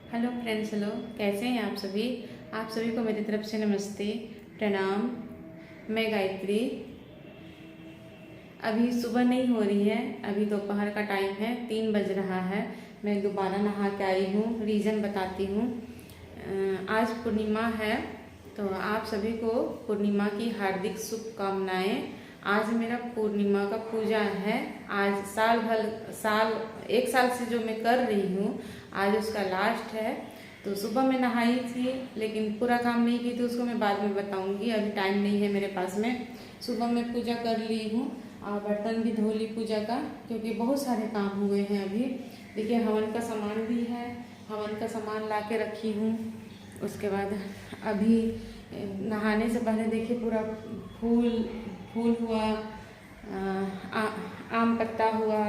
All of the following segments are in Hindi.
Hello friends, hello. कैसे हैं आप सभी? आप सभी को मेरी तरफ से नमस्ते, प्रणाम। मैं गायत्री। अभी सुबह नहीं हो रही है, अभी दोपहर का टाइम है, 3 बज रहा है। मैं दोबारा नहा के आई हूँ। रीज़न बताती हूँ। आज पूर्णिमा है, तो आप सभी को पूर्णिमा की हार्दिक शुभकामनाएं। आज मेरा पूर्णिमा का पूजा है। आज साल 1 साल से जो मैं कर रही हूँ, आज उसका लास्ट है। तो सुबह मैं नहाई थी, लेकिन पूरा काम नहीं की थी, उसको मैं बाद में बताऊंगी। अभी टाइम नहीं है मेरे पास में। सुबह मैं पूजा कर ली हूँ और बर्तन भी धो ली पूजा का, क्योंकि बहुत सारे काम हुए हैं अभी। देखिए, हवन का सामान भी है, हवन का सामान ला के रखी हूँ। उसके बाद अभी नहाने से पहले देखिए पूरा फूल फूल हुआ, आम पत्ता हुआ,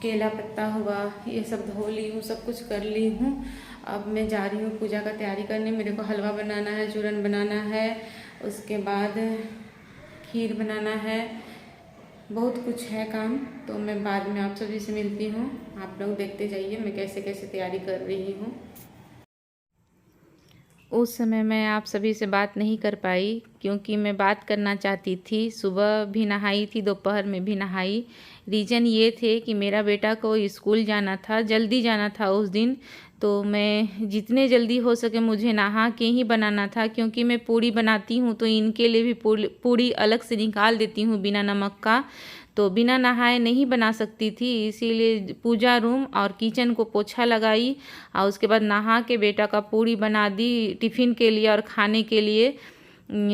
केला पत्ता हुआ, ये सब धो ली हूँ, सब कुछ कर ली हूँ। अब मैं जा रही हूँ पूजा का तैयारी करने। मेरे को हलवा बनाना है, चूरन बनाना है, उसके बाद खीर बनाना है, बहुत कुछ है काम। तो मैं बाद में आप सभी से मिलती हूँ। आप लोग देखते जाइए मैं कैसे कैसे तैयारी कर रही हूँ। उस समय मैं आप सभी से बात नहीं कर पाई, क्योंकि मैं बात करना चाहती थी। सुबह भी नहाई थी, दोपहर में भी नहाई। रीज़न ये थे कि मेरा बेटा को स्कूल जाना था, जल्दी जाना था उस दिन। तो मैं जितने जल्दी हो सके मुझे नहा के ही बनाना था, क्योंकि मैं पूड़ी बनाती हूँ तो इनके लिए भी पूड़ी अलग से निकाल देती हूँ बिना नमक का। तो बिना नहाए नहीं बना सकती थी, इसीलिए पूजा रूम और किचन को पोछा लगाई और उसके बाद नहा के बेटा का पूड़ी बना दी टिफ़िन के लिए और खाने के लिए।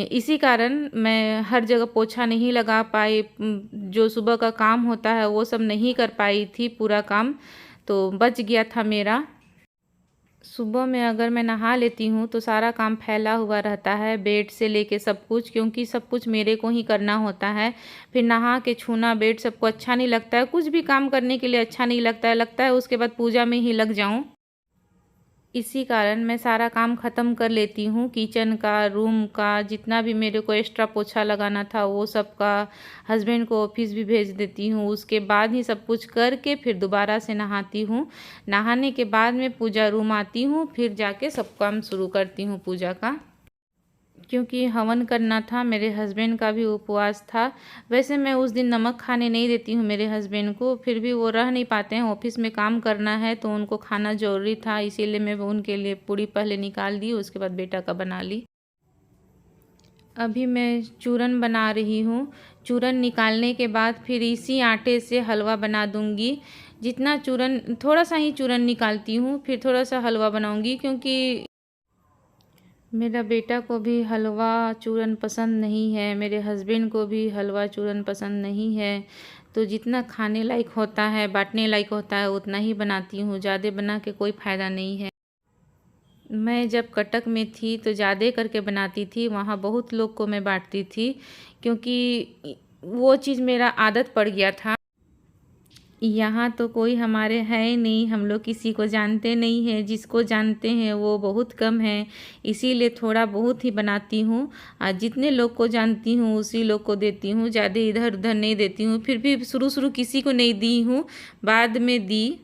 इसी कारण मैं हर जगह पोछा नहीं लगा पाई, जो सुबह का काम होता है वो सब नहीं कर पाई थी पूरा काम, तो बच गया था मेरा। सुबह में अगर मैं नहा लेती हूँ तो सारा काम फैला हुआ रहता है, बेड से लेके सब कुछ, क्योंकि सब कुछ मेरे को ही करना होता है। फिर नहा के छूना बेड सबको अच्छा नहीं लगता है, कुछ भी काम करने के लिए अच्छा नहीं लगता है उसके बाद पूजा में ही लग जाऊँ। इसी कारण मैं सारा काम ख़त्म कर लेती हूँ, किचन का, रूम का, जितना भी मेरे को एक्स्ट्रा पोछा लगाना था वो सब का। हस्बैंड को ऑफिस भी भेज देती हूँ, उसके बाद ही सब कुछ करके फिर दोबारा से नहाती हूँ। नहाने के बाद में पूजा रूम आती हूँ, फिर जाके सब काम शुरू करती हूँ पूजा का, क्योंकि हवन करना था। मेरे हस्बैंड का भी उपवास था। वैसे मैं उस दिन नमक खाने नहीं देती हूँ मेरे हस्बैंड को, फिर भी वो रह नहीं पाते हैं, ऑफिस में काम करना है तो उनको खाना ज़रूरी था, इसीलिए मैं उनके लिए पूड़ी पहले निकाल दी, उसके बाद बेटा का बना ली। अभी मैं चूरन बना रही हूँ। चूरन निकालने के बाद फिर इसी आटे से हलवा बना दूँगी। जितना चूरन, थोड़ा सा ही चूरन निकालती हूँ, फिर थोड़ा सा हलवा बनाऊँगी, क्योंकि मेरा बेटा को भी हलवा चूरन पसंद नहीं है, मेरे हस्बैंड को भी हलवा चूरन पसंद नहीं है। तो जितना खाने लायक होता है, बांटने लायक होता है, उतना ही बनाती हूँ, ज़्यादा बना के कोई फ़ायदा नहीं है। मैं जब कटक में थी तो ज़्यादा करके बनाती थी, वहाँ बहुत लोग को मैं बांटती थी, क्योंकि वो चीज़ मेरा आदत पड़ गया था। यहाँ तो कोई हमारे है नहीं, हम लोग किसी को जानते नहीं हैं, जिसको जानते हैं वो बहुत कम है, इसीलिए थोड़ा बहुत ही बनाती हूँ। और जितने लोग को जानती हूँ उसी लोग को देती हूँ, ज़्यादा इधर उधर नहीं देती हूँ। फिर भी शुरू किसी को नहीं दी हूँ, बाद में दी।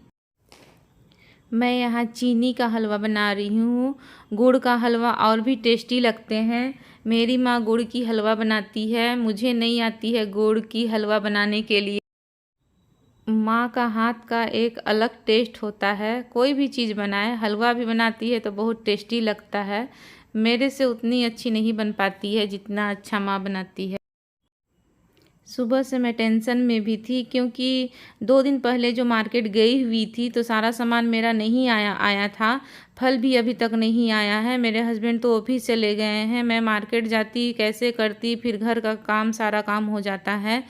मैं यहाँ चीनी का हलवा बना रही हूँ। गुड़ का हलवा और भी टेस्टी लगते हैं। मेरी माँ गुड़ की हलवा बनाती है, मुझे नहीं आती है गुड़ की हलवा बनाने के लिए। माँ का हाथ का एक अलग टेस्ट होता है, कोई भी चीज़ बनाए, हलवा भी बनाती है तो बहुत टेस्टी लगता है। मेरे से उतनी अच्छी नहीं बन पाती है जितना अच्छा माँ बनाती है। सुबह से मैं टेंशन में भी थी, क्योंकि 2 दिन पहले जो मार्केट गई हुई थी तो सारा सामान मेरा नहीं आया था। फल भी अभी तक नहीं आया है। मेरे हस्बैंड तो ऑफिस चले गए हैं, मैं मार्केट जाती कैसे करती, फिर घर का काम, सारा काम हो जाता है।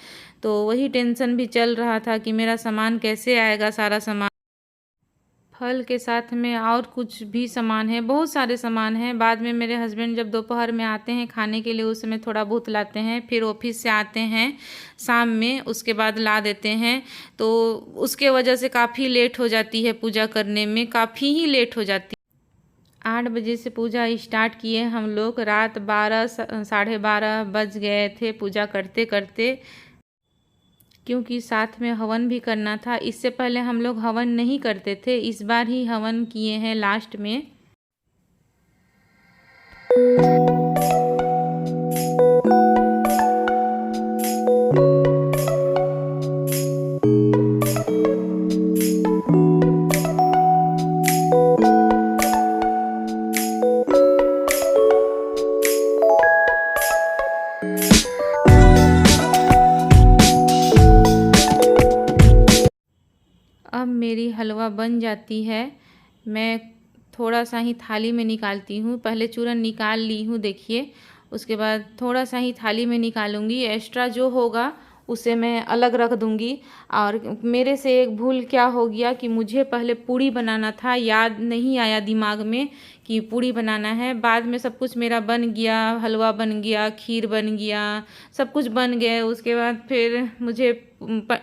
तो वही टेंशन भी चल रहा था कि मेरा सामान कैसे आएगा, सारा सामान। फल के साथ में और कुछ भी सामान है, बहुत सारे सामान हैं। बाद में मेरे हस्बैंड जब दोपहर में आते हैं खाने के लिए, उस समय थोड़ा बहुत लाते हैं, फिर ऑफिस से आते हैं शाम में, उसके बाद ला देते हैं। तो उसके वजह से काफ़ी लेट हो जाती है पूजा करने में, काफ़ी ही लेट हो जाती है। 8 बजे से पूजा स्टार्ट किए हम लोग, रात 12 साढ़े 12 बज गए थे पूजा करते करते, क्योंकि साथ में हवन भी करना था। इससे पहले हम लोग हवन नहीं करते थे, इस बार ही हवन किए हैं लास्ट में। अब मेरी हलवा बन जाती है। मैं थोड़ा सा ही थाली में निकालती हूँ। पहले चूरन निकाल ली हूँ, देखिए। उसके बाद थोड़ा सा ही थाली में निकालूंगी। एक्स्ट्रा जो होगा उसे मैं अलग रख दूंगी। और मेरे से एक भूल क्या हो गया कि मुझे पहले पूड़ी बनाना था, याद नहीं आया दिमाग में कि पूड़ी बनाना है। बाद में सब कुछ मेरा बन गया, हलवा बन गया, खीर बन गया, सब कुछ बन गया। उसके बाद फिर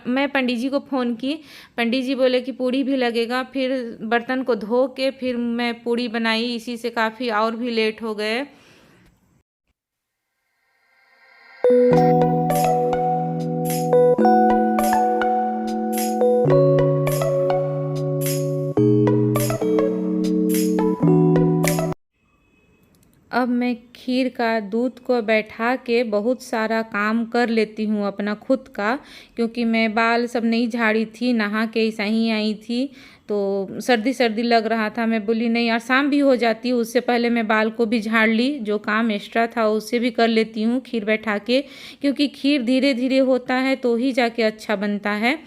मैं पंडित जी को फ़ोन की। पंडित जी बोले कि पूड़ी भी लगेगा। फिर बर्तन को धो के फिर मैं पूड़ी बनाई। इसी से काफ़ी और भी लेट हो गए। अब मैं खीर का दूध को बैठा के बहुत सारा काम कर लेती हूँ अपना खुद का, क्योंकि मैं बाल सब नहीं झाड़ी थी, नहा के ऐसा ही आई थी। तो सर्दी सर्दी लग रहा था। मैं बोली नहीं यार, शाम भी हो जाती है, उससे पहले मैं बाल को भी झाड़ ली। जो काम एक्स्ट्रा था उससे भी कर लेती हूँ खीर बैठा के, क्योंकि खीर धीरे धीरे होता है तो ही जाके अच्छा बनता है।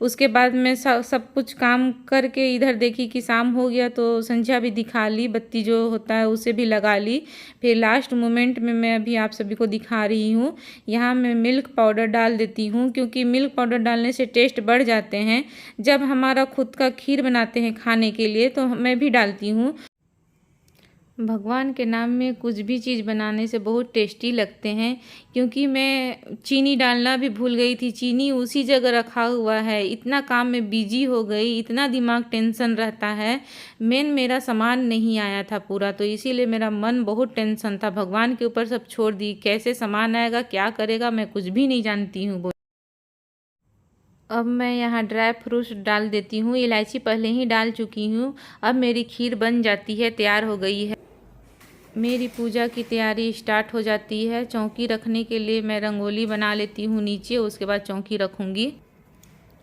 उसके बाद मैं सब कुछ काम करके इधर देखी कि शाम हो गया, तो संझा भी दिखा ली, बत्ती जो होता है उसे भी लगा ली। फिर लास्ट मोमेंट में मैं अभी आप सभी को दिखा रही हूँ। यहाँ मैं मिल्क पाउडर डाल देती हूँ, क्योंकि मिल्क पाउडर डालने से टेस्ट बढ़ जाते हैं। जब हमारा खुद का खीर बनाते हैं खाने के लिए तो मैं भी डालती हूँ। भगवान के नाम में कुछ भी चीज़ बनाने से बहुत टेस्टी लगते हैं। क्योंकि मैं चीनी डालना भी भूल गई थी, चीनी उसी जगह रखा हुआ है। इतना काम में बिजी हो गई, इतना दिमाग टेंशन रहता है। मेरा सामान नहीं आया था पूरा, तो इसीलिए मेरा मन बहुत टेंशन था। भगवान के ऊपर सब छोड़ दी, कैसे सामान आएगा, क्या करेगा, मैं कुछ भी नहीं जानती हूँ। अब मैं यहाँ ड्राई फ्रूट्स डाल देती हूँ। इलायची पहले ही डाल चुकी हूँ। अब मेरी खीर बन जाती है, तैयार हो गई है। मेरी पूजा की तैयारी स्टार्ट हो जाती है। चौकी रखने के लिए मैं रंगोली बना लेती हूँ नीचे, उसके बाद चौकी रखूँगी।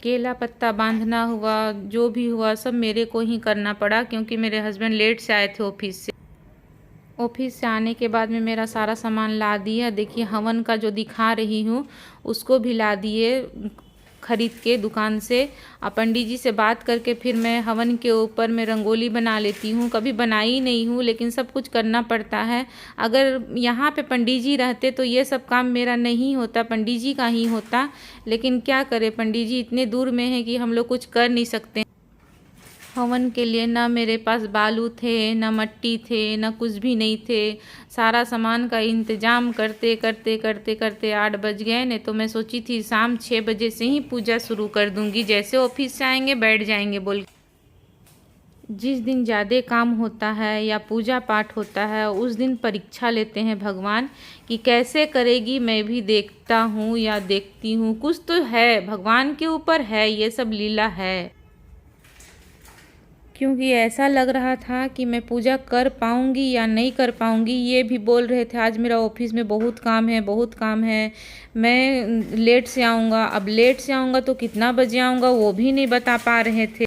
केला पत्ता बांधना हुआ, जो भी हुआ सब मेरे को ही करना पड़ा, क्योंकि मेरे हस्बैंड लेट से आए थे ऑफिस से। ऑफिस से आने के बाद में मेरा सारा सामान ला दिया। देखिए हवन का जो दिखा रही हूँ उसको भी ला दिए खरीद के दुकान से। और पंडित जी से बात करके फिर मैं हवन के ऊपर में रंगोली बना लेती हूँ। कभी बनाई नहीं हूँ, लेकिन सब कुछ करना पड़ता है। अगर यहाँ पे पंडित जी रहते तो ये सब काम मेरा नहीं होता, पंडित जी का ही होता। लेकिन क्या करें, पंडित जी इतने दूर में हैं कि हम लोग कुछ कर नहीं सकते। हवन के लिए ना मेरे पास बालू थे, ना मट्टी थे, ना कुछ भी नहीं थे। सारा सामान का इंतजाम करते करते करते करते 8 बज गए। नहीं तो मैं सोची थी शाम 6 बजे से ही पूजा शुरू कर दूंगी, जैसे ऑफिस से आएंगे बैठ जाएंगे बोल। जिस दिन ज़्यादा काम होता है या पूजा पाठ होता है उस दिन परीक्षा लेते हैं भगवान कि कैसे करेगी। मैं भी देखता हूँ या देखती हूँ, कुछ तो है भगवान के ऊपर है, ये सब लीला है। क्योंकि ऐसा लग रहा था कि मैं पूजा कर पाऊँगी या नहीं कर पाऊँगी। ये भी बोल रहे थे आज मेरा ऑफिस में बहुत काम है, बहुत काम है, मैं लेट से आऊँगा। अब लेट से आऊँगा तो कितना बजे आऊँगा वो भी नहीं बता पा रहे थे।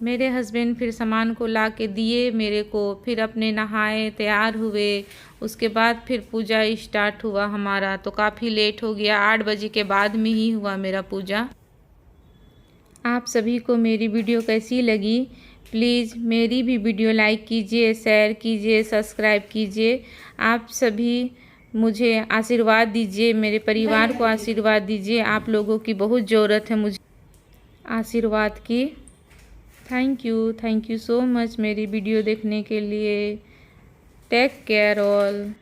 मेरे हस्बैंड फिर सामान को ला के दिए मेरे को, फिर अपने नहाए तैयार हुए। उसके बाद फिर पूजा स्टार्ट हुआ हमारा। तो काफ़ी लेट हो गया, 8 बजे के बाद में ही हुआ मेरा पूजा। आप सभी को मेरी वीडियो कैसी लगी, प्लीज़ मेरी भी वीडियो लाइक कीजिए, शेयर कीजिए, सब्सक्राइब कीजिए। आप सभी मुझे आशीर्वाद दीजिए, मेरे परिवार को आशीर्वाद दीजिए। आप लोगों की बहुत ज़रूरत है मुझे आशीर्वाद की। थैंक यू सो मच मेरी वीडियो देखने के लिए। Take care all.